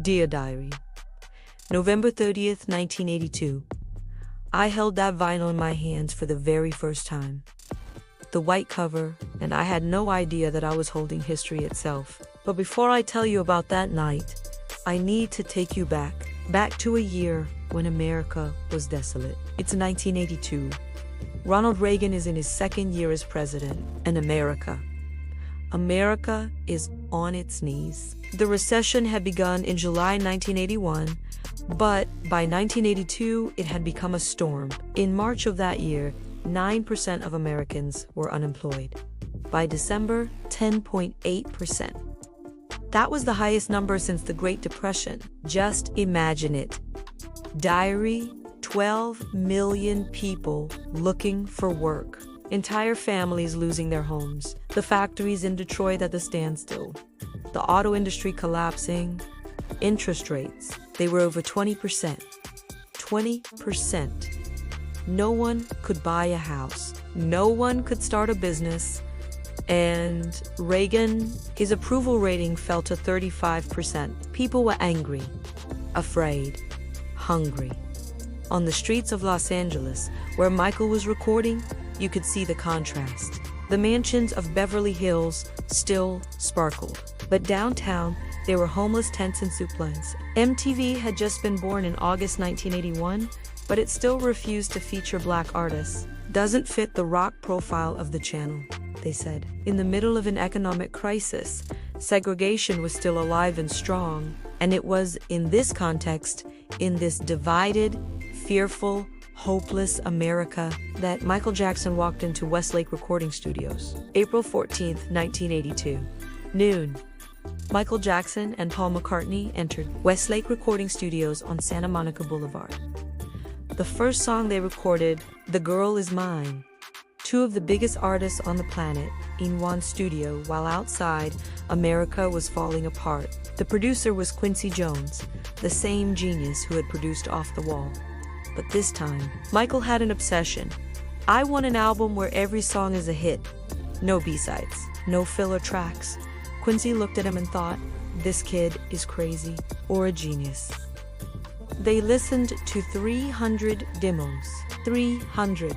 Dear Diary, November 30th, 1982. I held that vinyl in my hands for the very first time. The white cover, and I had no idea that I was holding history itself. But before I tell you about that night, I need to take you back to a year when America was desolate. It's 1982. Ronald Reagan is in his second year as president, and America is on its knees. The recession had begun in July 1981, but by 1982, it had become a storm. In March of that year, 9% of Americans were unemployed. By December, 10.8%. That was the highest number since the Great Depression. Just imagine it. Diary, 12 million people looking for work. Entire families losing their homes. The factories in Detroit at the standstill. The auto industry collapsing. Interest rates, they were over 20%. 20%. No one could buy a house. No one could start a business. And Reagan, his approval rating fell to 35%. People were angry, afraid, hungry. On the streets of Los Angeles, where Michael was recording, you could see the contrast. The mansions of Beverly Hills still sparkled. But downtown, there were homeless tents and soup lines. MTV had just been born in August 1981, but it still refused to feature black artists. Doesn't fit the rock profile of the channel, they said. In the middle of an economic crisis, segregation was still alive and strong, and it was in this context, in this divided, fearful, hopeless America, that Michael Jackson walked into Westlake Recording Studios. April 14th, 1982. Noon. Michael Jackson and Paul McCartney entered Westlake Recording Studios on Santa Monica Boulevard. The first song they recorded, "The Girl Is Mine." Two of the biggest artists on the planet in one studio, while outside, America was falling apart. The producer was Quincy Jones, the same genius who had produced Off the Wall. But this time, Michael had an obsession. I want an album where every song is a hit. No B-sides, no filler tracks. Quincy looked at him and thought, this kid is crazy or a genius. They listened to 300 demos. 300.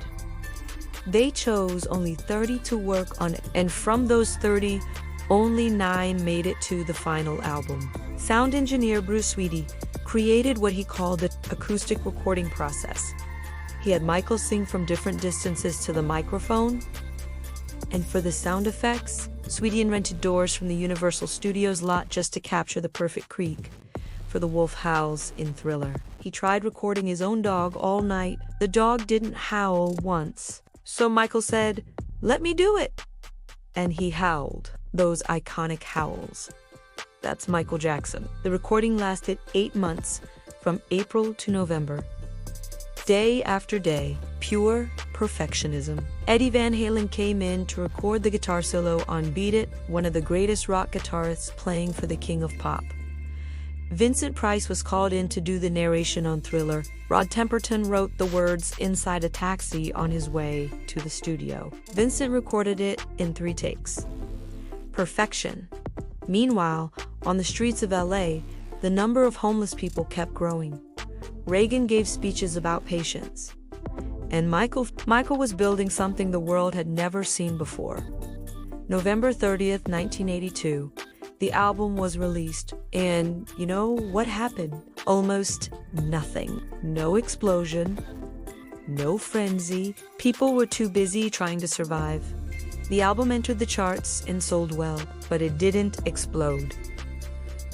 They chose only 30 to work on it, and from those 30, only 9 made it to the final album. Sound engineer Bruce Sweetie created what he called the acoustic recording process. He had Michael sing from different distances to the microphone, and for the sound effects, Sweetie rented doors from the Universal Studios lot just to capture the perfect creak for the wolf howls in Thriller. He tried recording his own dog all night. The dog didn't howl once. So Michael said, "Let me do it." And he howled, those iconic howls. That's Michael Jackson. The recording lasted 8 months, from April to November. Day after day, pure perfectionism. Eddie Van Halen came in to record the guitar solo on Beat It, one of the greatest rock guitarists playing for the king of pop. Vincent Price was called in to do the narration on Thriller. Rod Temperton wrote the words inside a taxi on his way to the studio. Vincent recorded it in 3 takes. Perfection. Meanwhile, on the streets of LA, the number of homeless people kept growing. Reagan gave speeches about patience. And Michael was building something the world had never seen before. November 30th, 1982. The album was released, and you know what happened? Almost nothing. No explosion, no frenzy. People were too busy trying to survive. The album entered the charts and sold well, but it didn't explode.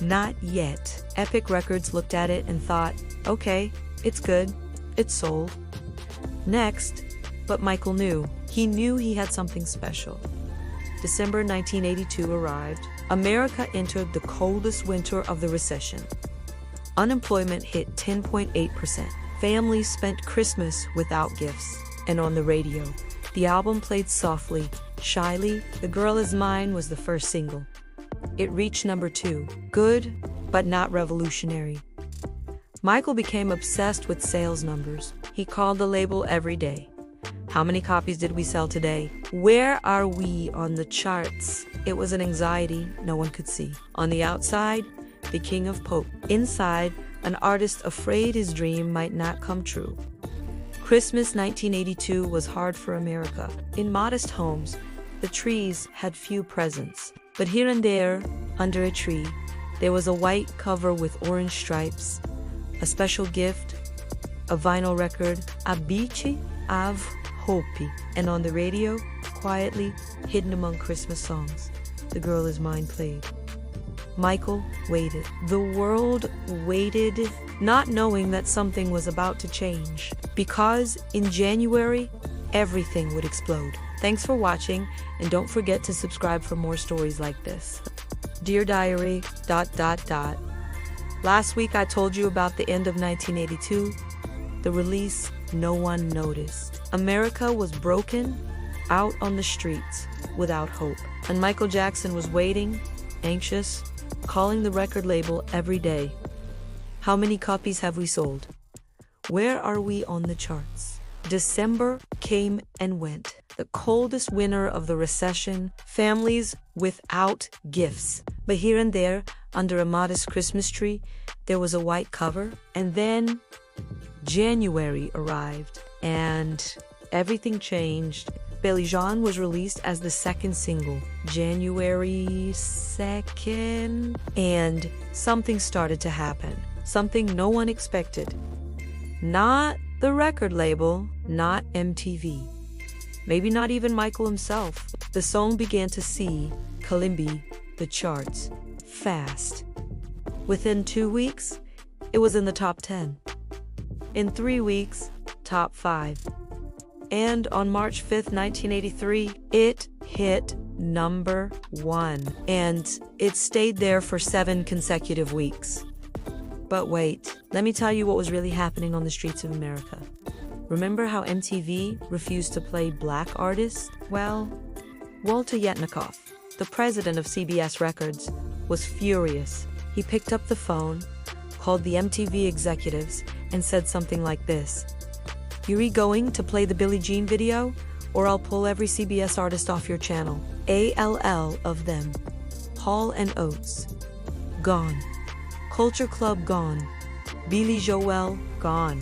Not yet. Epic Records looked at it and thought, okay, it's good, it's sold. Next, but Michael knew. He knew he had something special. December 1982 arrived. America entered the coldest winter of the recession. Unemployment hit 10.8%. Families spent Christmas without gifts. And on the radio, the album played softly, shyly. "The Girl Is Mine" was the first single. It reached number 2. Good, but not revolutionary. Michael became obsessed with sales numbers. He called the label every day. How many copies did we sell today? Where are we on the charts? It was an anxiety no one could see. On the outside, the king of pop. Inside, an artist afraid his dream might not come true. Christmas 1982 was hard for America. In modest homes, the trees had few presents. But here and there, under a tree, there was a white cover with orange stripes, a special gift, a vinyl record, a bici av hopi, and on the radio, quietly, hidden among Christmas songs, The Girl Is Mine played. Michael waited. The world waited, not knowing that something was about to change. Because in January, everything would explode. Thanks for watching, and don't forget to subscribe for more stories like this. Dear Diary, ... Last week I told you about the end of 1982, the release no one noticed. America was broken, out on the streets, without hope. And Michael Jackson was waiting, anxious, calling the record label every day. How many copies have we sold? Where are we on the charts? December came and went. The coldest winter of the recession, families without gifts. But here and there, under a modest Christmas tree, there was a white cover. And then January arrived and everything changed. Billie Jean was released as the second single, January 2nd, and something started to happen. Something no one expected. Not the record label, not MTV. Maybe not even Michael himself. The song began to see Kalimbi, the charts, fast. Within 2 weeks, it was in the top 10. In 3 weeks, top 5. And on March 5th, 1983, it hit number 1. And it stayed there for 7 consecutive weeks. But wait, let me tell you what was really happening on the streets of America. Remember how MTV refused to play black artists? Well, Walter Yetnikoff, the president of CBS Records, was furious. He picked up the phone, called the MTV executives, and said something like this: "You going to play the Billie Jean video, or I'll pull every CBS artist off your channel." ALL of them. Hall and Oates, gone. Culture Club, gone. Billy Joel, gone.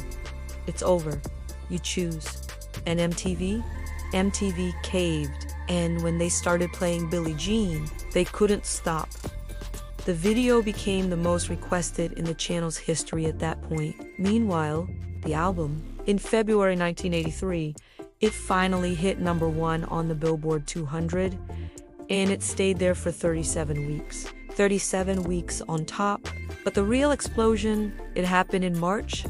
It's over. You choose. And MTV? MTV caved. And when they started playing Billie Jean, they couldn't stop. The video became the most requested in the channel's history at that point. Meanwhile, the album, in February 1983, it finally hit number 1 on the Billboard 200, and it stayed there for 37 weeks. 37 weeks on top. But the real explosion, it happened in March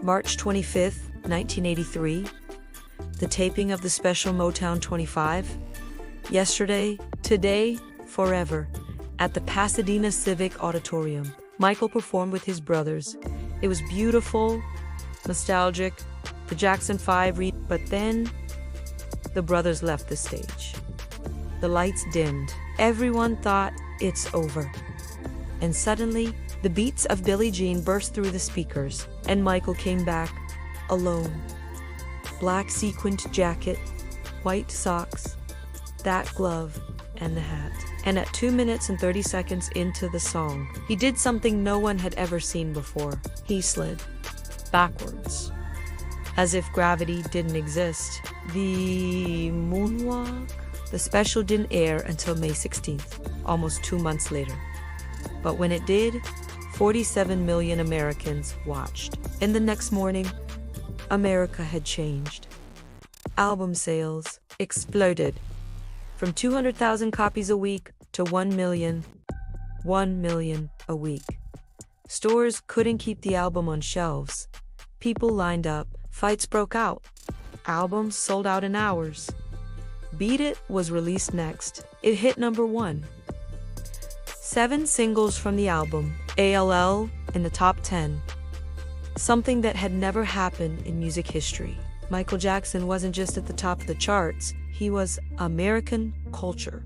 25th, 1983, the taping of the special Motown 25. Yesterday, today, forever, at the Pasadena Civic Auditorium. Michael performed with his brothers. It was beautiful, nostalgic, the Jackson 5 but then the brothers left the stage. The lights dimmed. Everyone thought it's over. And suddenly, the beats of Billie Jean burst through the speakers, and Michael came back alone. Black sequined jacket, white socks, that glove, and the hat. And at 2 minutes and 30 seconds into the song, he did something no one had ever seen before. He slid backwards, as if gravity didn't exist. The moonwalk? The special didn't air until May 16th, almost 2 months later. But when it did, 47 million Americans watched. And the next morning, America had changed. Album sales exploded from 200,000 copies a week to 1 million a week. Stores couldn't keep the album on shelves. People lined up. Fights broke out. Albums sold out in hours. Beat It was released next. It hit number 1. 7 singles from the album, ALL in the top 10. Something that had never happened in music history. Michael Jackson wasn't just at the top of the charts, he was American culture.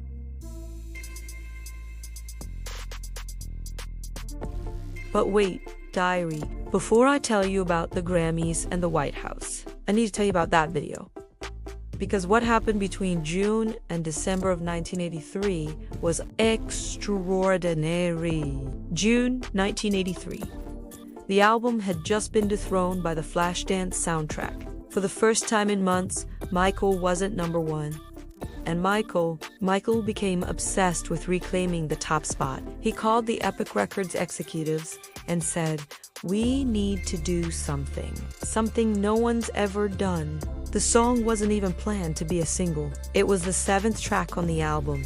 But wait, diary, before I tell you about the Grammys and the White House, I need to tell you about that video. Because what happened between June and December of 1983 was extraordinary. June 1983. The album had just been dethroned by the Flashdance soundtrack. For the first time in months, Michael wasn't number one. And Michael became obsessed with reclaiming the top spot. He called the Epic Records executives and said, "We need to do something no one's ever done." The song wasn't even planned to be a single. It was the 7th track on the album.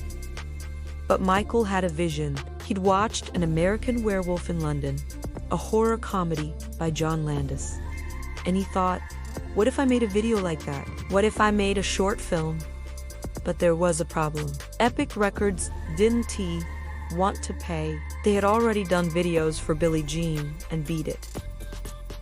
But Michael had a vision. He'd watched An American Werewolf in London, a horror comedy by John Landis. And he thought, what if I made a video like that? What if I made a short film? But there was a problem. Epic Records didn't want to pay. They had already done videos for Billie Jean and Beat It.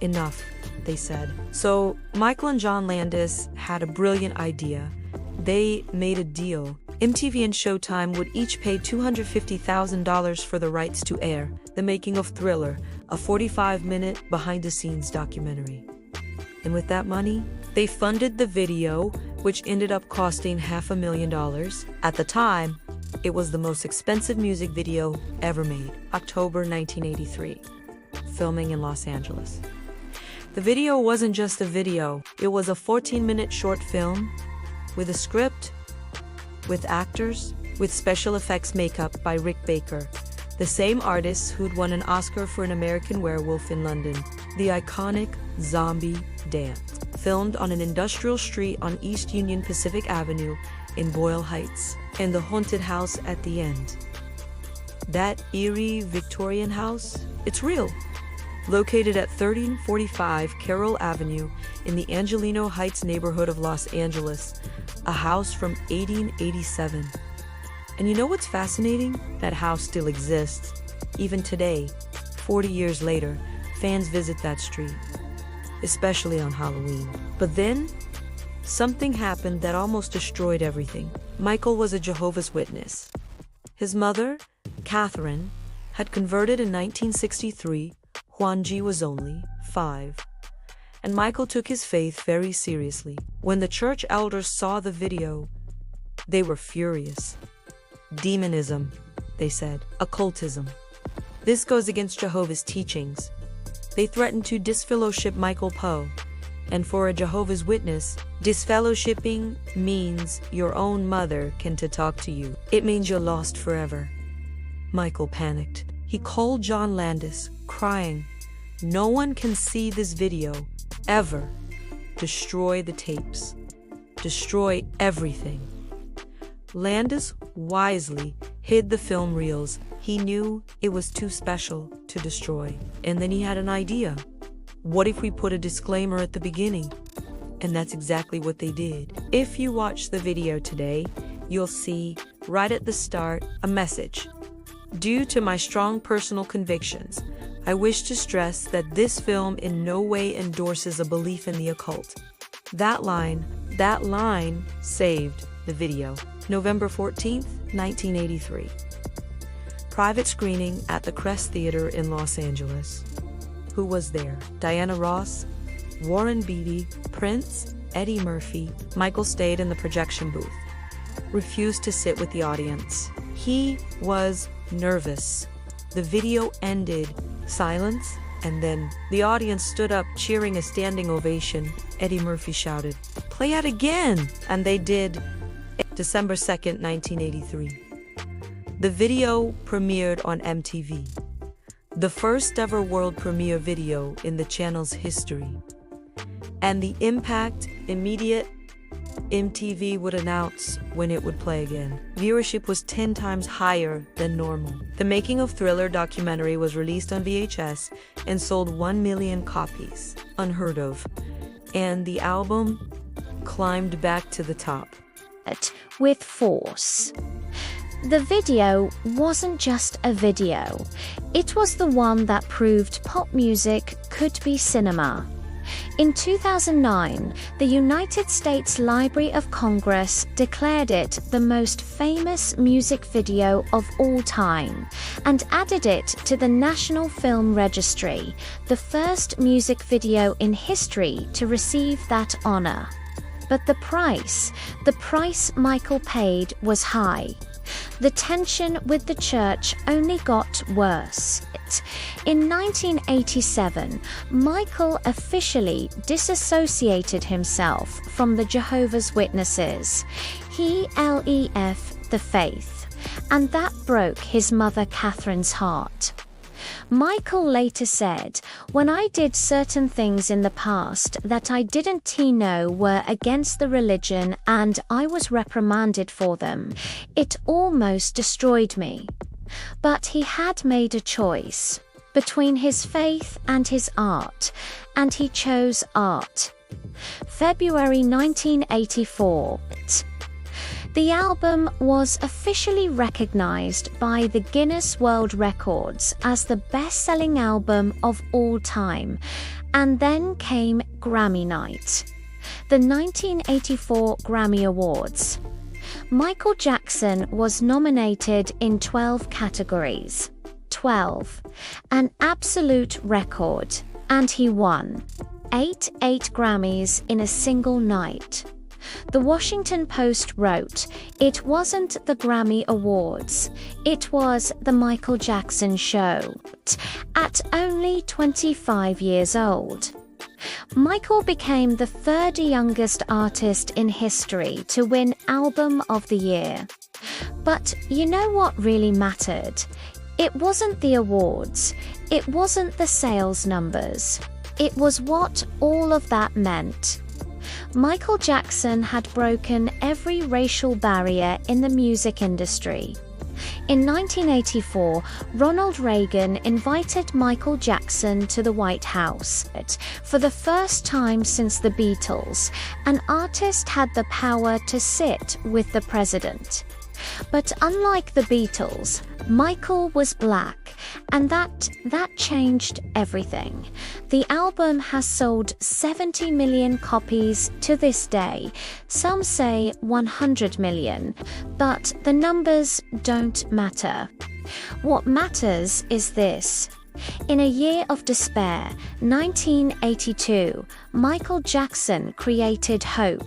Enough, they said. So Michael and John Landis had a brilliant idea. They made a deal. MTV and Showtime would each pay $250,000 for the rights to air the making of Thriller, a 45-minute behind-the-scenes documentary. And with that money, they funded the video, which ended up costing $500,000. At the time, it was the most expensive music video ever made. October 1983. Filming in Los Angeles. The video wasn't just a video. It was a 14-minute short film with a script, with actors, with special effects makeup by Rick Baker, the same artist who'd won an Oscar for An American Werewolf in London. The iconic zombie dance, filmed on an industrial street on East Union Pacific Avenue in Boyle Heights, and the haunted house at the end. That eerie Victorian house, it's real. Located at 1345 Carroll Avenue in the Angelino Heights neighborhood of Los Angeles, a house from 1887. And you know what's fascinating? That house still exists. Even today, 40 years later, fans visit that street, especially on Halloween. But then, something happened that almost destroyed everything. Michael was a Jehovah's Witness. His mother, Catherine, had converted in 1963. Juanji was only 5. And Michael took his faith very seriously. When the church elders saw the video, they were furious. Demonism, they said. Occultism. This goes against Jehovah's teachings. They threatened to disfellowship Michael Poe. And for a Jehovah's Witness, disfellowshipping means your own mother can't talk to you. It means you're lost forever. Michael panicked. He called John Landis, crying, "No one can see this video, ever. Destroy the tapes. Destroy everything." Landis wisely hid the film reels. He knew it was too special to destroy. And then he had an idea. What if we put a disclaimer at the beginning? And that's exactly what they did. If you watch the video today, you'll see, right at the start, a message. Due to my strong personal convictions, I wish to stress that this film in no way endorses a belief in the occult. That line saved the video. November 14th, 1983. Private screening at the Crest Theater in Los Angeles. Who was there? Diana Ross, Warren Beatty, Prince, Eddie Murphy. Michael stayed in the projection booth. Refused to sit with the audience. He was nervous. The video ended. Silence, and then the audience stood up, cheering a standing ovation. Eddie Murphy shouted, "Play it again!" And they did. December 2nd, 1983. The video premiered on MTV. The first ever world premiere video in the channel's history. And the impact, immediate. MTV would announce when it would play again. Viewership was 10 times higher than normal. The Making of Thriller documentary was released on VHS and sold 1 million copies. Unheard of. And the album climbed back to the top. With force. The video wasn't just a video. It was the one that proved pop music could be cinema. In 2009, the United States Library of Congress declared it the most famous music video of all time and added it to the National Film Registry, the first music video in history to receive that honor. But the price Michael paid was high. The tension with the church only got worse. In 1987, Michael officially disassociated himself from the Jehovah's Witnesses. He left the faith, and that broke his mother Catherine's heart. Michael later said, "When I did certain things in the past that I didn't know were against the religion and I was reprimanded for them, it almost destroyed me." But he had made a choice between his faith and his art, and he chose art. February 1984. The album was officially recognized by the Guinness World Records as the best-selling album of all time, and then came Grammy night, the 1984 Grammy Awards. Michael Jackson was nominated in 12 categories. 12, an absolute record, and he won 8 Grammys in a single night. The Washington Post wrote, "It wasn't the Grammy Awards, it was the Michael Jackson Show." At only 25 years old, Michael became the third youngest artist in history to win Album of the Year. But you know what really mattered? It wasn't the awards, it wasn't the sales numbers, it was what all of that meant. Michael Jackson had broken every racial barrier in the music industry. In 1984, Ronald Reagan invited Michael Jackson to the White House. For the first time since the Beatles, an artist had the power to sit with the president. But unlike the Beatles, Michael was black, and that changed everything. The album has sold 70 million copies to this day. Some say 100 million, but the numbers don't matter. What matters is this. In a year of despair, 1982, Michael Jackson created hope.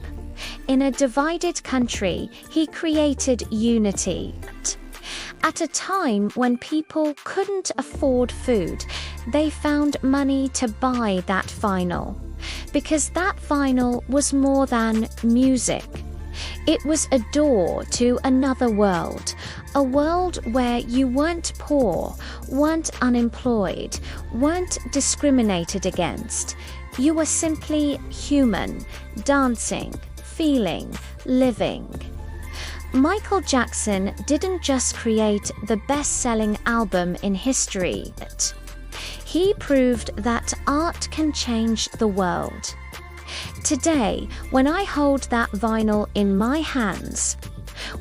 In a divided country, he created unity. At a time when people couldn't afford food, they found money to buy that vinyl, because that vinyl was more than music. It was a door to another world, a world where you weren't poor, weren't unemployed, weren't discriminated against. You were simply human, dancing, feeling, living. Michael Jackson didn't just create the best-selling album in history. He proved that art can change the world. Today, when I hold that vinyl in my hands,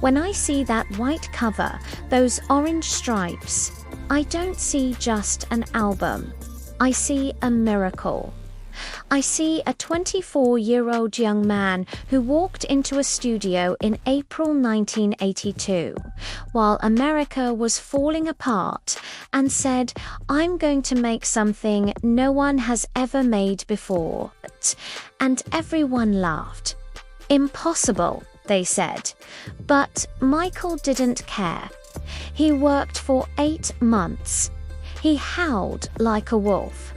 when I see that white cover, those orange stripes, I don't see just an album. I see a miracle. I see a 24-year-old young man who walked into a studio in April 1982, while America was falling apart, and said, "I'm going to make something no one has ever made before." And everyone laughed. "Impossible," they said. But Michael didn't care. He worked for 8 months. He howled like a wolf.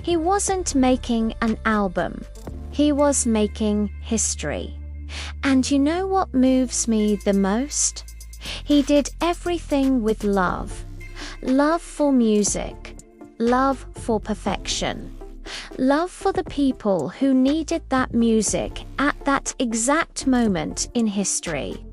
He wasn't making an album. He was making history. And you know what moves me the most? He did everything with love. Love for music. Love for perfection. Love for the people who needed that music at that exact moment in history.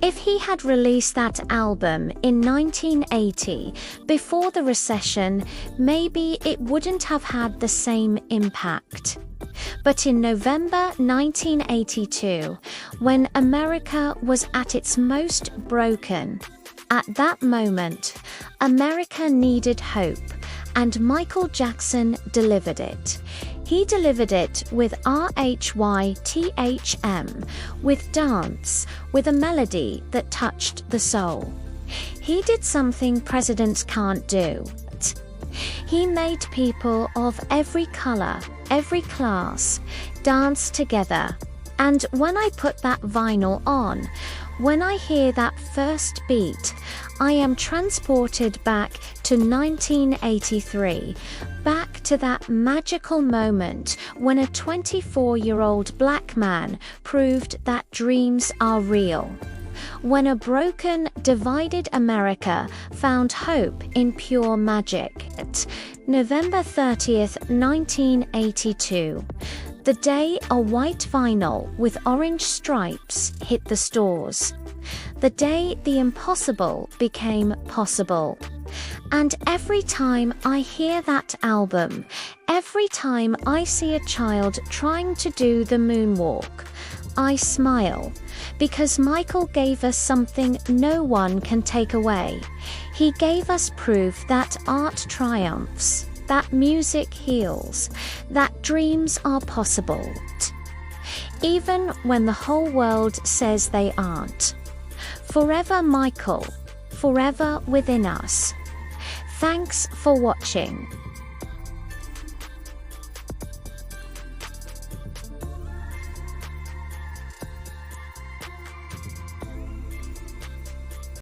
If he had released that album in 1980, before the recession, maybe it wouldn't have had the same impact. But in November 1982, when America was at its most broken, at that moment, America needed hope, and Michael Jackson delivered it. He delivered it with RHYTHM, with dance, with a melody that touched the soul. He did something presidents can't do. He made people of every color, every class, dance together, And when I put that vinyl on, when I hear that first beat, I am transported back to 1983, back to that magical moment when a 24-year-old black man proved that dreams are real. When a broken, divided America found hope in pure magic. November 30th, 1982. The day a white vinyl with orange stripes hit the stores. The day the impossible became possible. And every time I hear that album, every time I see a child trying to do the moonwalk, I smile, because Michael gave us something no one can take away. He gave us proof that art triumphs, that music heals, that dreams are possible, even when the whole world says they aren't. Forever Michael, forever within us. Thanks for watching.